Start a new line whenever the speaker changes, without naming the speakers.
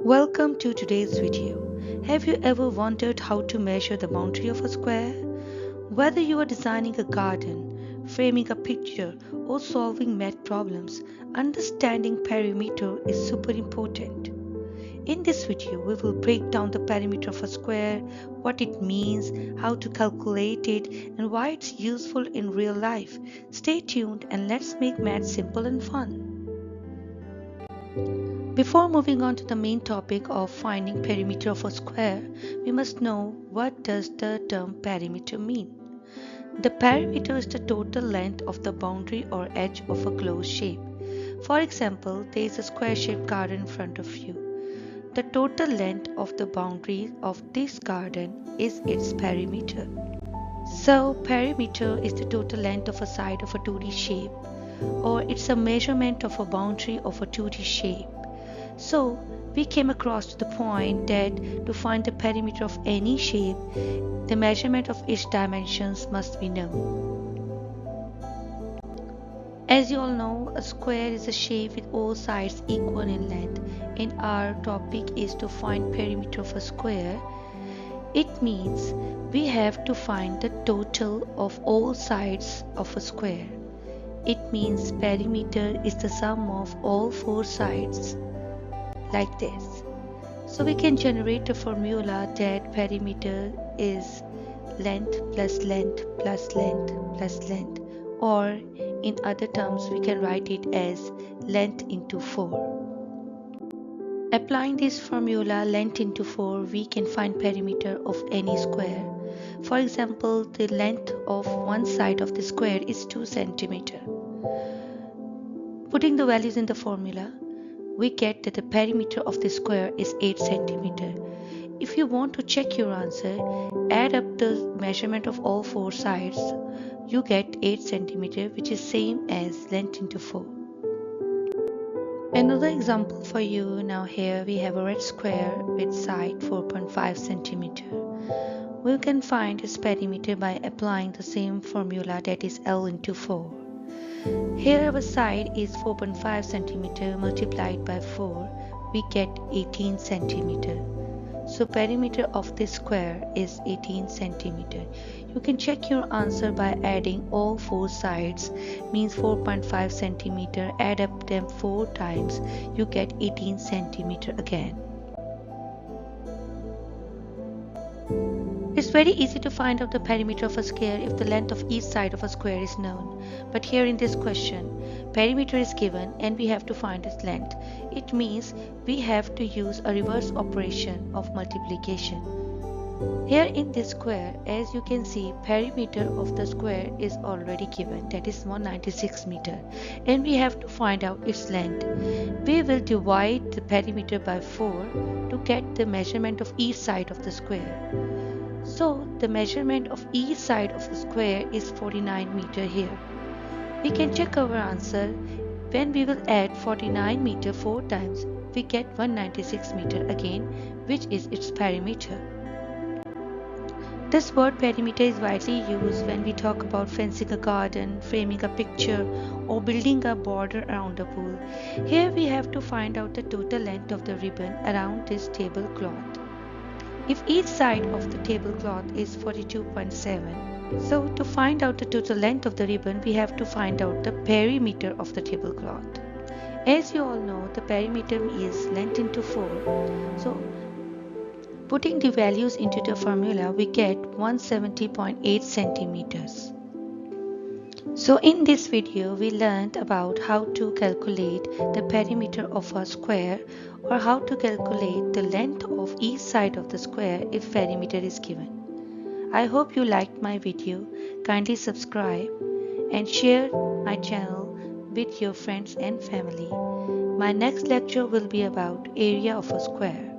Welcome to today's video. Have you ever wondered how to measure the boundary of a square? Whether you are designing a garden, framing a picture, or solving math problems, understanding perimeter is super important. In this video, we will break down the perimeter of a square, what it means, how to calculate it, and why it's useful in real life. Stay tuned and let's make math simple and fun. Before moving on to the main topic of finding perimeter of a square, we must know what does the term perimeter mean. The perimeter is the total length of the boundary or edge of a closed shape. For example, there is a square-shaped garden in front of you. The total length of the boundary of this garden is its perimeter. So, perimeter is the total length of a side of a 2D shape, or it's a measurement of a boundary of a 2D shape. So we came across to the point that to find the perimeter of any shape, the measurement of its dimensions must be known. As you all know, a square is a shape with all sides equal in length, and our topic is to find perimeter of a square. It means we have to find the total of all sides of a square. It means perimeter is the sum of all four sides, like this. So we can generate a formula that perimeter is length plus length plus length plus length, or in other terms we can write it as length into 4. Applying this formula length into 4, we can find perimeter of any square. For example, the length of one side of the square is 2 cm. Putting the values in the formula, we get that the perimeter of the square is 8 cm. If you want to check your answer, add up the measurement of all four sides. You get 8 cm, which is same as length into 4. Another example for you. Now here we have a red square with side 4.5 cm. We can find its perimeter by applying the same formula, that is L into 4. Here our side is 4.5 cm multiplied by 4, we get 18 cm. So perimeter of this square is 18 cm. You can check your answer by adding all four sides, means 4.5 cm, add up them 4 times, you get 18 cm again. It's very easy to find out the perimeter of a square if the length of each side of a square is known. But here in this question, perimeter is given and we have to find its length. It means we have to use a reverse operation of multiplication. Here in this square, as you can see, perimeter of the square is already given, that is 196 meter, and we have to find out its length. We will divide the perimeter by 4 to get the measurement of each side of the square. So the measurement of each side of the square is 49 meter here. We can check our answer. When we will add 49 meter 4 times, we get 196 meter again, which is its perimeter. This word perimeter is widely used when we talk about fencing a garden, framing a picture, or building a border around a pool. Here we have to find out the total length of the ribbon around this tablecloth. If each side of the tablecloth is 42.7, so to find out the total length of the ribbon, we have to find out the perimeter of the tablecloth. As you all know, the perimeter is length into 4. So putting the values into the formula, we get 170.8 centimeters. So in this video, we learned about how to calculate the perimeter of a square, or how to calculate the length of each side of the square if perimeter is given. I hope you liked my video. Kindly subscribe and share my channel with your friends and family. My next lecture will be about area of a square.